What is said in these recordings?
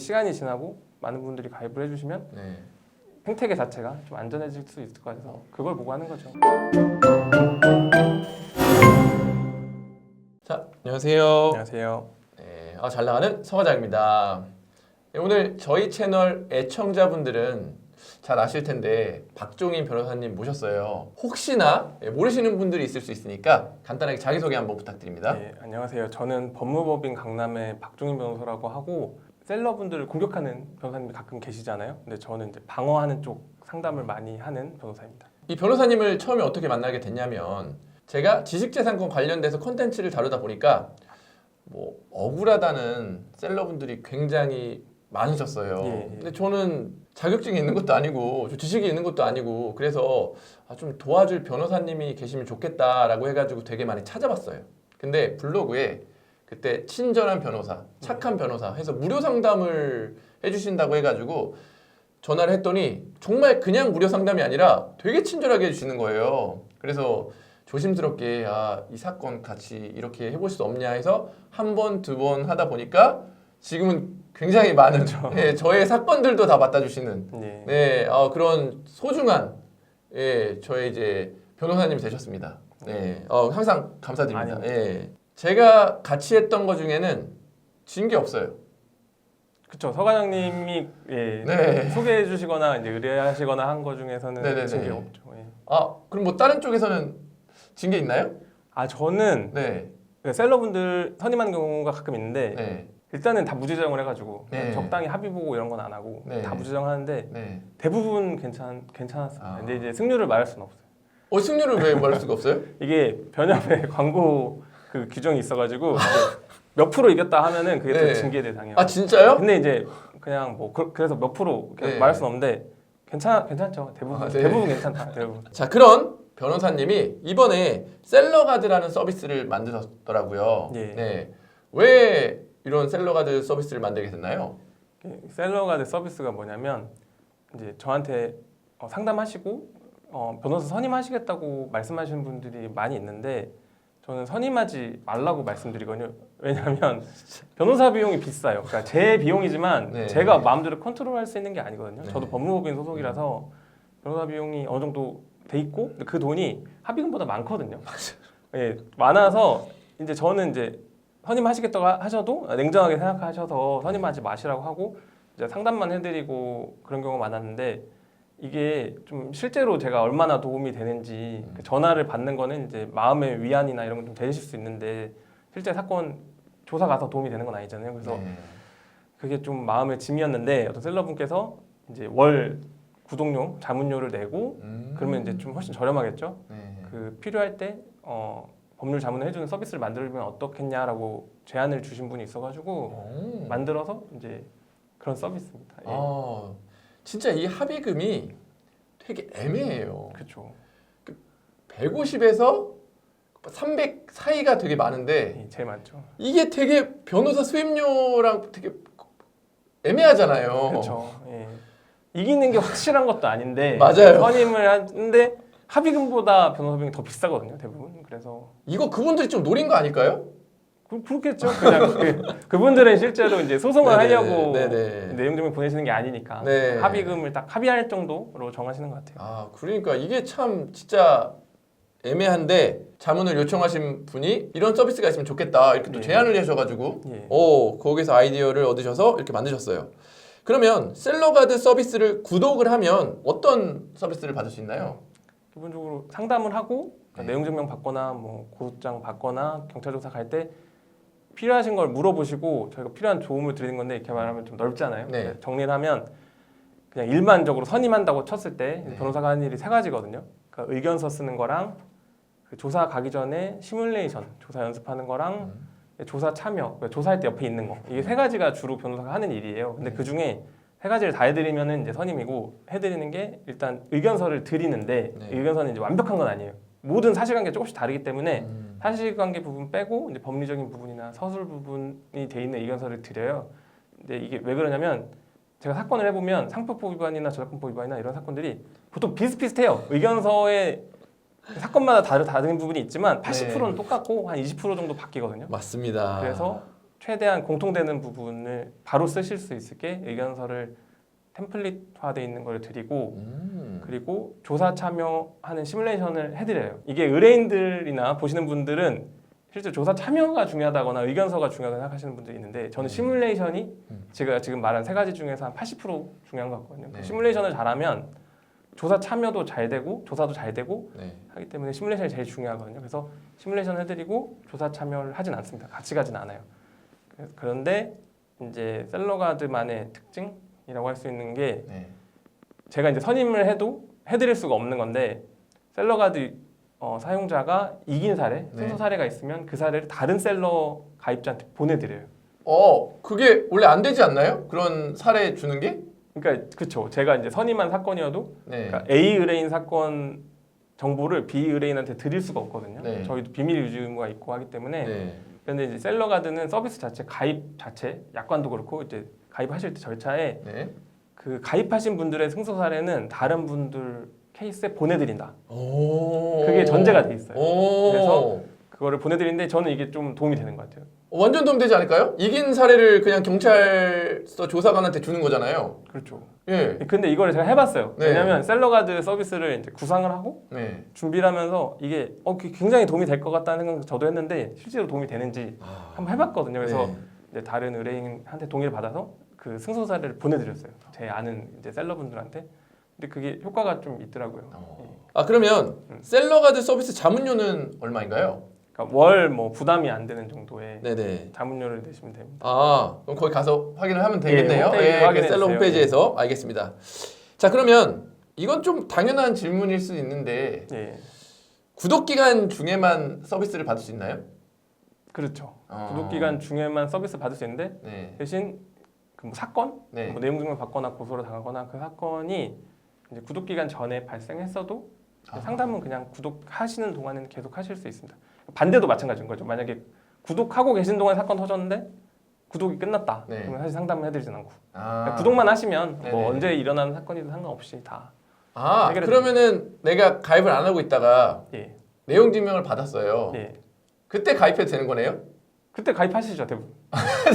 시간이 지나고 많은 분들이 가입을 해주시면 네. 생태계 자체가 좀 안전해질 수 있을 것 같아서 그걸 보고 하는 거죠. 자, 안녕하세요. 안녕하세요. 네, 잘 나가는 서 과장입니다. 네, 오늘 저희 채널 애청자분들은 잘 아실 텐데 박종인 변호사님 모셨어요. 혹시나 모르시는 분들이 있을 수 있으니까 간단하게 자기소개 한번 부탁드립니다. 네, 안녕하세요. 저는 법무법인 강남의 박종인 변호사라고 하고 셀러분들을 공격하는 변호사님이 가끔 계시잖아요. 근데 저는 이제 방어하는 쪽 상담을 많이 하는 변호사입니다. 이 변호사님을 처음에 어떻게 만나게 됐냐면 제가 지식재산권 관련돼서 콘텐츠를 다루다 보니까 뭐 억울하다는 셀러분들이 굉장히 많으셨어요. 예. 근데 저는 자격증이 있는 것도 아니고 지식이 있는 것도 아니고 그래서 좀 도와줄 변호사님이 계시면 좋겠다라고 해가지고 되게 많이 찾아봤어요. 근데 블로그에 그때 친절한 변호사, 착한 변호사 해서 무료 상담을 해주신다고 해가지고 전화를 했더니 정말 그냥 무료 상담이 아니라 되게 친절하게 해주시는 거예요. 그래서 조심스럽게 이 사건 같이 이렇게 해볼 수 없냐 해서 한 번, 두 번 하다 보니까 지금은 굉장히 많은 저의 사건들도 다 맡아주시는 그런 소중한 저의 이제 변호사님이 되셨습니다. 네, 항상 감사드립니다. 제가 같이 했던 거 중에는 진 게 없어요. 그렇죠. 서 과장님이 소개해 주시거나 이제 의뢰하시거나 한 거 중에서는 진 게 없죠. 그럼 뭐 다른 쪽에서는 진 게 있나요? 저는 셀러분들 선임하는 경우가 가끔 있는데 일단은 다 무죄정을 해가지고 적당히 합의 보고 이런 건 안 하고 다 무죄정하는데 대부분 괜찮았어요. 근데 이제 승률을 말할 수는 없어요. 승률을 왜 말할 수가 없어요? 이게 변협에 광고 그 규정이 있어가지고 몇 프로 이겼다 하면은 그게 또 징계 대상이에요. 진짜요? 근데 이제 그냥 뭐 그래서 몇 프로 말할 수는 없는데 괜찮죠. 대부분 괜찮다. 대부분. 자, 그런 변호사님이 이번에 셀러가드라는 서비스를 만드셨더라고요. 왜 이런 셀러가드 서비스를 만들게 됐나요? 셀러가드 서비스가 뭐냐면 이제 저한테 상담하시고 변호사 선임하시겠다고 말씀하시는 분들이 많이 있는데 저는 선임하지 말라고 말씀드리거든요. 왜냐하면 변호사 비용이 비싸요. 그러니까 제 비용이지만 제가 마음대로 컨트롤할 수 있는 게 아니거든요. 저도 법무법인 소속이라서 변호사 비용이 어느 정도 돼 있고 그 돈이 합의금보다 많거든요. 많아서 이제 저는 이제 선임하시겠다고 하셔도 냉정하게 생각하셔서 선임하지 마시라고 하고 이제 상담만 해드리고 그런 경우가 많았는데 이게 좀 실제로 제가 얼마나 도움이 되는지 그 전화를 받는 거는 이제 마음의 위안이나 이런 건 좀 되실 수 있는데 실제 사건 조사 가서 도움이 되는 건 아니잖아요. 그래서 그게 좀 마음의 짐이었는데 어떤 셀러분께서 이제 월 구독료, 자문료를 내고 그러면 이제 좀 훨씬 저렴하겠죠. 그 필요할 때 법률 자문을 해주는 서비스를 만들면 어떻겠냐라고 제안을 주신 분이 있어가지고 만들어서 이제 그런 서비스입니다. 진짜 이 합의금이 되게 애매해요. 그렇죠. 150에서 300 사이가 되게 많은데 제일 많죠. 이게 되게 변호사 수임료랑 되게 애매하잖아요. 그렇죠. 이기는 게 확실한 것도 아닌데 맞아요. 선임을 하는데 합의금보다 변호사 비용이 더 비싸거든요. 대부분. 그래서 이거 그분들이 좀 노린 거 아닐까요? 그렇겠죠. 그냥 그분들은 실제로 이제 소송을 하려고 내용 증명 보내시는 게 아니니까 합의금을 딱 합의할 정도로 정하시는 것 같아요. 그러니까 이게 참 진짜 애매한데 자문을 요청하신 분이 이런 서비스가 있으면 좋겠다 이렇게 또 제안을 하셔가지고 거기서 아이디어를 얻으셔서 이렇게 만드셨어요. 그러면 셀러가드 서비스를 구독을 하면 어떤 서비스를 받을 수 있나요? 기본적으로 상담을 하고 내용 증명 받거나 뭐 고소장 받거나 경찰 조사 갈 때 필요하신 걸 물어보시고 저희가 필요한 도움을 드리는 건데 이렇게 말하면 좀 넓잖아요. 정리를 하면 그냥 일반적으로 선임한다고 쳤을 때 변호사가 하는 일이 세 가지거든요. 그러니까 의견서 쓰는 거랑 그 조사 가기 전에 시뮬레이션 조사 연습하는 거랑 조사 참여, 그러니까 조사할 때 옆에 있는 거 이게 세 가지가 주로 변호사가 하는 일이에요. 근데 그 중에 세 가지를 다 해드리면은 이제 선임이고 해드리는 게 일단 의견서를 드리는데 의견서는 이제 완벽한 건 아니에요. 모든 사실관계 조금씩 다르기 때문에 사실관계 부분 빼고 이제 법리적인 부분이나 서술 부분이 돼 있는 의견서를 드려요. 근데 이게 왜 그러냐면 제가 사건을 해보면 상표법 위반이나 저작권법 위반이나 이런 사건들이 보통 비슷비슷해요. 의견서에 사건마다 다른 부분이 있지만 80%는 똑같고 한 20% 정도 바뀌거든요. 맞습니다. 그래서 최대한 공통되는 부분을 바로 쓰실 수 있게 의견서를 템플릿화되어 있는 걸 드리고 그리고 조사 참여하는 시뮬레이션을 해드려요. 이게 의뢰인들이나 보시는 분들은 실제 조사 참여가 중요하다거나 의견서가 중요하다고 생각하시는 분들이 있는데 저는 시뮬레이션이 제가 지금 말한 세 가지 중에서 한 80% 중요한 것 같거든요. 네. 시뮬레이션을 잘하면 조사 참여도 잘 되고 조사도 잘 되고 네. 하기 때문에 시뮬레이션이 제일 중요하거든요. 그래서 시뮬레이션 해드리고 조사 참여를 하진 않습니다. 같이 가진 않아요. 그런데 이제 셀러가드만의 특징이라고 할 수 있는 게 네. 제가 이제 선임을 해도 해드릴 수가 없는 건데 셀러가드 사용자가 이긴 사례, 승소 사례가 있으면 그 사례를 다른 셀러 가입자한테 보내드려요. 그게 원래 안 되지 않나요? 그런 사례 주는 게? 그러니까 그렇죠. 제가 이제 선임한 사건이어도 네. 그러니까 A 의뢰인 사건 정보를 B 의뢰인한테 드릴 수가 없거든요. 네. 저희도 비밀 유지 의무가 있고 하기 때문에. 네. 그런데 이제 셀러가드는 서비스 자체 가입 자체 약관도 그렇고 이제 가입하실 때 절차에 네. 그 가입하신 분들의 승소 사례는 다른 분들 케이스에 보내드린다. 그게 전제가 돼 있어요. 그래서 그거를 보내드리는데 저는 이게 좀 도움이 되는 것 같아요. 완전 도움되지 않을까요? 이긴 사례를 그냥 경찰서 조사관한테 주는 거잖아요. 그렇죠. 예. 근데 이거를 제가 해봤어요. 네. 왜냐하면 셀러가드 서비스를 이제 구상을 하고 네. 준비를 하면서 이게 굉장히 도움이 될 것 같다는 생각 저도 했는데 실제로 도움이 되는지 한번 해봤거든요. 그래서 네. 이제 다른 의뢰인한테 동의를 받아서 그 승소 사례를 보내드렸어요. 제 아는 이제 셀러분들한테. 근데 그게 효과가 좀 있더라고요. 그러면 셀러가드 서비스 자문료는 얼마인가요? 그러니까 월 뭐 부담이 안 되는 정도의 네네. 자문료를 내시면 됩니다. 그럼 거기 가서 확인을 하면 되겠네요. 홈페이지 확인해 셀러 주세요. 홈페이지에서 알겠습니다. 자, 그러면 이건 좀 당연한 질문일 수 있는데 예, 구독 기간 중에만 서비스를 받을 수 있나요? 그렇죠. 구독 기간 중에만 서비스 받을 수 있는데 네. 대신 그 뭐 사건, 네. 뭐 내용 증명 받거나 고소를 당하거나 그 사건이 이제 구독 기간 전에 발생했어도 상담은 그냥 구독하시는 동안에는 계속 하실 수 있습니다. 반대도 마찬가지인 거죠. 만약에 구독하고 계신 동안에 사건 터졌는데 구독이 끝났다. 네. 그러면 사실 상담을 해드리진 않고 그냥 아, 구독만 하시면 네네. 뭐 언제 일어나는 사건이든 상관없이 다 해결해 그러면은 내가 가입을 안 하고 있다가 예, 내용 증명을 받았어요. 예. 그때 가입해도 되는 거네요? 그때 가입하시죠 대부분.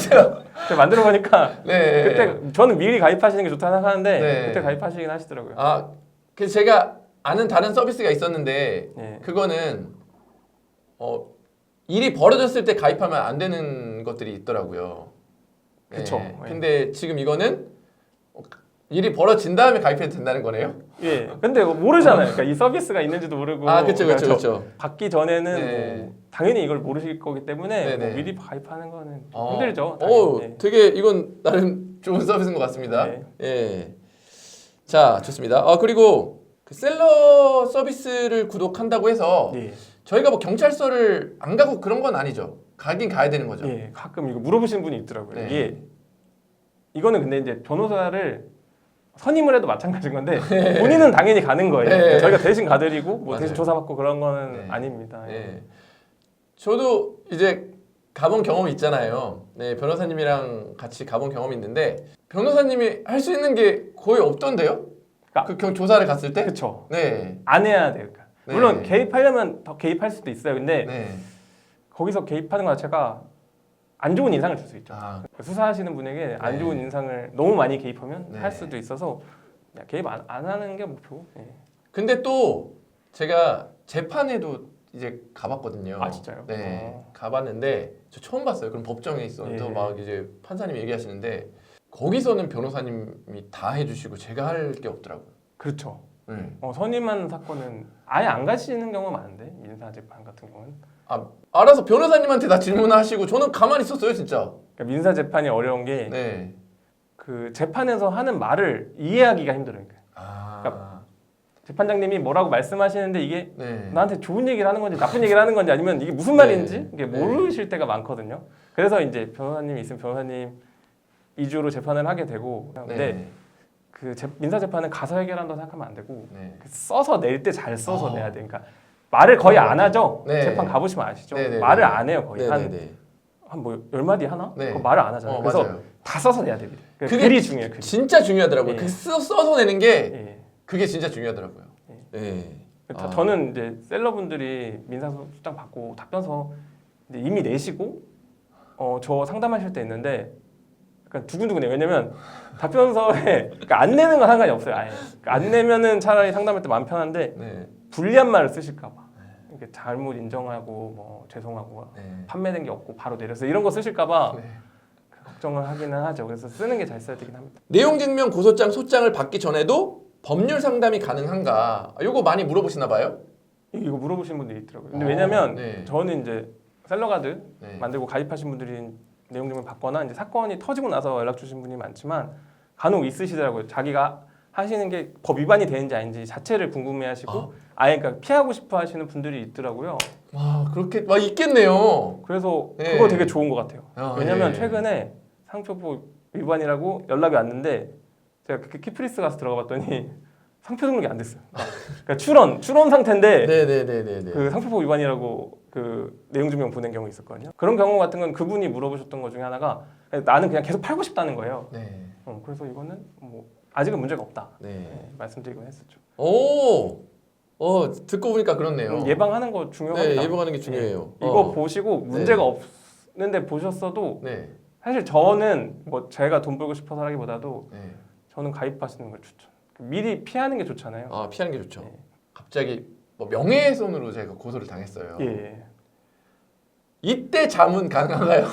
제가 만들어 보니까 네. 그때 저는 미리 가입하시는 게 좋다고 생각하는데 네. 그때 가입하시긴 하시더라고요. 그래서 제가 아는 다른 서비스가 있었는데 예. 그거는 일이 벌어졌을 때 가입하면 안 되는 것들이 있더라고요. 네. 그쵸. 근데 지금 이거는 일이 벌어진 다음에 가입해도 된다는 거네요? 예. 근데 모르잖아요. 그러니까 이 서비스가 있는지도 모르고. 그렇죠, 그러니까 그렇죠. 받기 전에는 네. 뭐 당연히 이걸 모르실 거기 때문에 네네. 뭐 미리 가입하는 거는 힘들죠. 예. 되게 이건 나름 좋은 서비스인 것 같습니다. 네. 예. 자, 좋습니다. 그리고 그 셀러 서비스를 구독한다고 해서 예. 저희가 뭐 경찰서를 안 가고 그런 건 아니죠. 가긴 가야 되는 거죠. 예. 가끔 이거 물어보시는 분이 있더라고요. 네. 이거는 근데 이제 변호사를 선임을 해도 마찬가지인 건데 본인은 당연히 가는 거예요. 네. 저희가 대신 가드리고 뭐 대신 맞아요. 조사받고 그런 거는 네. 아닙니다. 예. 저도 이제 가본 경험이 있잖아요. 네, 변호사님이랑 같이 가본 경험이 있는데 변호사님이 할 수 있는 게 거의 없던데요? 그 조사를 갔을 때? 그렇죠. 네. 안 해야 돼요. 그러니까. 네. 물론 개입하려면 더 개입할 수도 있어요. 근데 네. 거기서 개입하는 것 자체가 안 좋은 인상을 줄 수 있죠. 수사하시는 분에게 안 네. 좋은 인상을 너무 많이 개입하면 네. 할 수도 있어서 그냥 개입 안 하는 게 목표. 예. 근데 또 제가 재판에도 이제 가봤거든요. 아, 진짜요? 네, 가봤는데 저 처음 봤어요. 그럼 법정에 있어서 예. 막 이제 판사님이 얘기하시는데 거기서는 변호사님이 다 해주시고 제가 할 게 없더라고요. 그렇죠. 네. 선임한 사건은 아예 안 가시는 경우가 많은데 민사 재판 같은 경우는 알아서 변호사님한테 다 질문하시고 저는 가만히 있었어요, 진짜. 그러니까 민사 재판이 어려운 게 그 네. 재판에서 하는 말을 이해하기가 힘들어요. 그러니까 재판장님이 뭐라고 말씀하시는데 이게 네. 나한테 좋은 얘기를 하는 건지 나쁜 얘기를 하는 건지 아니면 이게 무슨 말인지 이게 네. 모르실 때가 많거든요. 그래서 이제 변호사님이 있으면 변호사님 위주로 재판을 하게 되고 근데 네. 그 민사 재판은 가서 해결한다고 생각하면 안 되고 네. 써서 낼 때 잘 써서 내야 돼. 그러니까 말을 거의 안 하죠. 네. 재판 가보시면 아시죠. 네, 네, 말을 네. 안 해요 거의 네네네. 한 뭐 10마디 하나? 네. 그거 말을 안 하잖아요. 그래서 맞아요. 다 써서 내야 됩니다. 그게 글이 중요해요. 글이. 진짜 중요하더라고요. 예. 그 써서 내는 게 예. 그게 진짜 중요하더라고요. 예. 예. 저는 이제 셀러분들이 민사소장 받고 답변서 이제 이미 내시고 저 상담하실 때 있는데 약간 두근두근해요. 왜냐면 답변서에 그러니까 안 내는 건 상관이 없어요. 아예 그러니까 안 내면은 차라리 상담할 때 마음 편한데 네. 불리한 말을 쓰실까봐 이렇게 잘못 인정하고 뭐 죄송하고 네. 판매된 게 없고 바로 내려서 이런 거 쓰실까봐 네. 걱정을 하기는 하죠. 그래서 쓰는 게 잘 써야 되긴 합니다. 내용 증명 고소장 소장을 받기 전에도 법률 상담이 가능한가? 요거 많이 물어보시나 봐요. 이거 물어보시는 분들이 있더라고요. 근데 왜냐면 네. 저는 이제 셀러가드 네. 만들고 가입하신 분들이 내용 증명 받거나 이제 사건이 터지고 나서 연락 주신 분이 많지만 간혹 있으시더라고요. 자기가 하시는 게 법 위반이 되는지 아닌지 자체를 궁금해하시고 아예 그러니까 피하고 싶어 하시는 분들이 있더라고요. 와 그렇게 있겠네요. 그래서 네. 그거 되게 좋은 것 같아요. 왜냐면 네. 최근에 상표법 위반이라고 연락이 왔는데 제가 그 키프리스 가서 들어가 봤더니 상표 등록이 안 됐어요. 그러니까 출원 상태인데 네네네네. 그 상표법 위반이라고 그 내용 증명 보낸 경우 있었거든요. 그런 경우 같은 건 그분이 물어보셨던 것 중에 하나가 나는 그냥 계속 팔고 싶다는 거예요. 네. 그래서 이거는 뭐 아직은 문제가 없다. 네. 말씀드리곤 했었죠. 오. 듣고 보니까 그렇네요. 예방하는 거 중요합니다. 네, 예방하는 게 중요해요. 이거 보시고 문제가 없는데 보셨어도 네. 사실 저는 뭐 제가 돈 벌고 싶어서 하기보다도 네. 저는 가입하시는 걸 추천. 미리 피하는 게 좋잖아요. 아 피하는 게 좋죠. 네. 갑자기 뭐 명예훼손으로 제가 고소를 당했어요. 예. 이때 자문 가능한가요?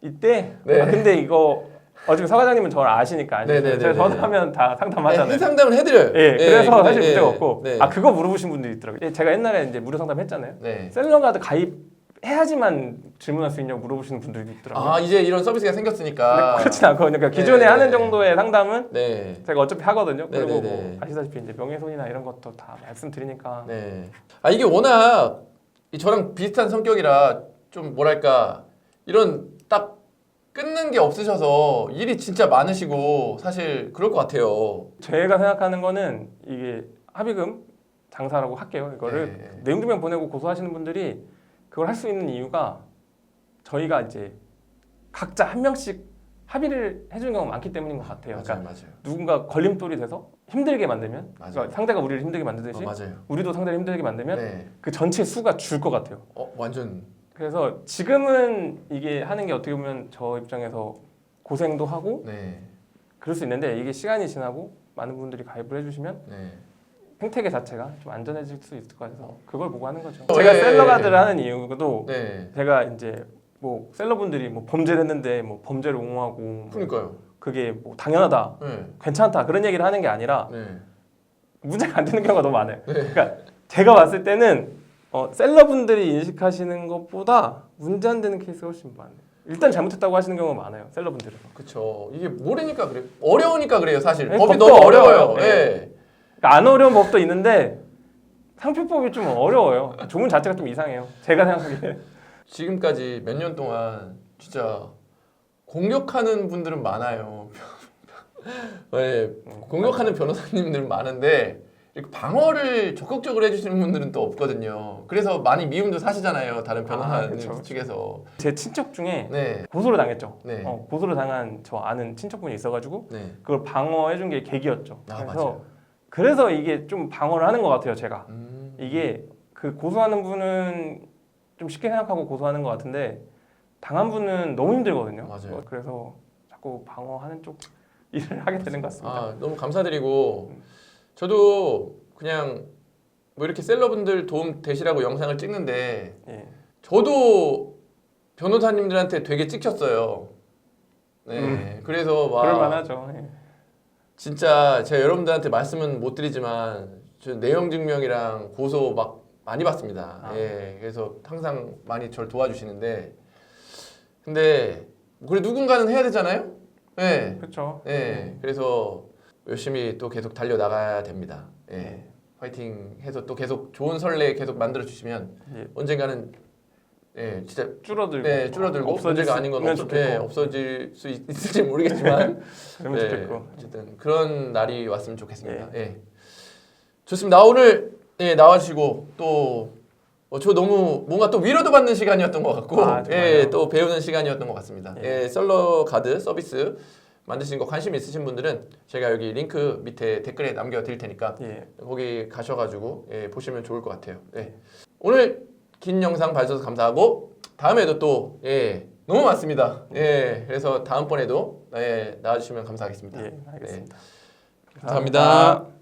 이때 네. 근데 이거 어차피 서 과장님은 저를 아시니까 아시죠? 네네네네. 제가 전화하면 다 상담하잖아요. 네, 상담을 해드려요. 예, 그래서 근데, 사실 문제가 없고 네. 그거 물어보신 분들이 있더라고요. 예, 제가 옛날에 이제 무료 상담 했잖아요. 네. 셀러가드 가입해야지만 질문할 수 있냐고 물어보시는 분들도 있더라고요. 아 이제 이런 서비스가 생겼으니까. 근데 그렇진 않거든요. 그러니까 기존에 네. 하는 정도의 상담은 네. 제가 어차피 하거든요. 그리고 네네네. 뭐 아시다시피 이제 명예훼손이나 이런 것도 다 말씀드리니까. 네. 이게 워낙 저랑 비슷한 성격이라 좀 뭐랄까 이런 딱 끊는 게 없으셔서 일이 진짜 많으시고 사실 그럴 것 같아요. 제가 생각하는 거는 이게 합의금 장사라고 할게요. 이거를 네. 내용 증명 보내고 고소하시는 분들이 그걸 할 수 있는 이유가 저희가 이제 각자 한 명씩 합의를 해주는 경우가 많기 때문인 것 같아요. 맞아요, 그러니까 맞아요. 누군가 걸림돌이 돼서 힘들게 만들면 맞아요. 그러니까 상대가 우리를 힘들게 만들듯이 맞아요. 우리도 상대를 힘들게 만들면 네. 그 전체 수가 줄 것 같아요. 완전. 그래서 지금은 이게 하는 게 어떻게 보면 저 입장에서 고생도 하고 네. 그럴 수 있는데 이게 시간이 지나고 많은 분들이 가입을 해주시면 네. 생태계 자체가 좀 안전해질 수 있을 것 같아서 그걸 보고 하는 거죠. 어, 제가 예, 셀러가드를 예. 하는 이유도 네. 제가 이제 뭐 셀러분들이 뭐 범죄를 했는데 뭐 범죄를 옹호하고 뭐 그러니까요. 그게 뭐 당연하다, 네. 괜찮다 그런 얘기를 하는 게 아니라 네. 문제가 안 되는 경우가 너무 많아요. 그러니까 제가 봤을 때는 셀러분들이 인식하시는 것보다 문제 안 되는 케이스가 훨씬 많아요. 일단 잘못했다고 하시는 경우가 많아요. 셀러분들은. 그렇죠. 이게 모르니까 그래요. 어려우니까 그래요, 사실. 네, 법이 법도 너무 어려워요. 어려워요. 네. 예. 그러니까 안 어려운 법도 있는데 상표법이 좀 어려워요. 조문 자체가 좀 이상해요. 제가 생각하기에. 지금까지 몇 년 동안 진짜 공격하는 분들은 많아요. 네, 공격하는 변호사님들은 많은데 이렇게 방어를 적극적으로 해주시는 분들은 또 없거든요. 그래서 많이 미움도 사시잖아요. 다른 변호사님 그쵸. 측에서. 제 친척 중에 네, 고소를 당했죠. 네. 고소를 당한 저 아는 친척분이 있어가지고 네. 그걸 방어해준 게 계기였죠. 아, 그래서 맞아요. 그래서 이게 좀 방어를 하는 것 같아요. 제가 이게 음. 그 고소하는 분은 좀 쉽게 생각하고 고소하는 것 같은데 당한 분은 너무 힘들거든요. 맞아요. 그래서 자꾸 방어하는 쪽 일을 하게 되는 것 같습니다. 너무 감사드리고 저도 그냥 뭐 이렇게 셀러분들 도움 되시라고 영상을 찍는데 예. 저도 변호사님들한테 되게 찍혔어요. 네, 그래서 막 그럴만하죠. 예. 진짜 제가 여러분들한테 말씀은 못 드리지만 저 내용 증명이랑 고소 막 많이 받습니다. 예, 그래서 항상 많이 저를 도와주시는데 근데 그래 누군가는 해야 되잖아요. 예, 그렇죠. 예, 그래서 열심히 또 계속 달려 나가야 됩니다. 예, 파이팅 해서 또 계속 좋은 선례 계속 만들어 주시면 예. 언젠가는 예, 진짜 줄어들고, 네, 줄어들고 문제가 아닌 건 없어질 수 있을지 모르겠지만 그러면 좋겠고. 어쨌든 그런 날이 왔으면 좋겠습니다. 예. 좋습니다. 오늘 나와주시고 또 저 너무 뭔가 또 위로도 받는 시간이었던 것 같고 또 배우는 시간이었던 것 같습니다. 셀러가드 서비스 만드신 거 관심 있으신 분들은 제가 여기 링크 밑에 댓글에 남겨드릴 테니까 거기 가셔가지고 보시면 좋을 것 같아요. 오늘 긴 영상 봐주셔서 감사하고 다음에도 또 너무 많습니다. 예, 그래서 다음번에도 나와주시면 감사하겠습니다. 예, 알겠습니다. 감사합니다.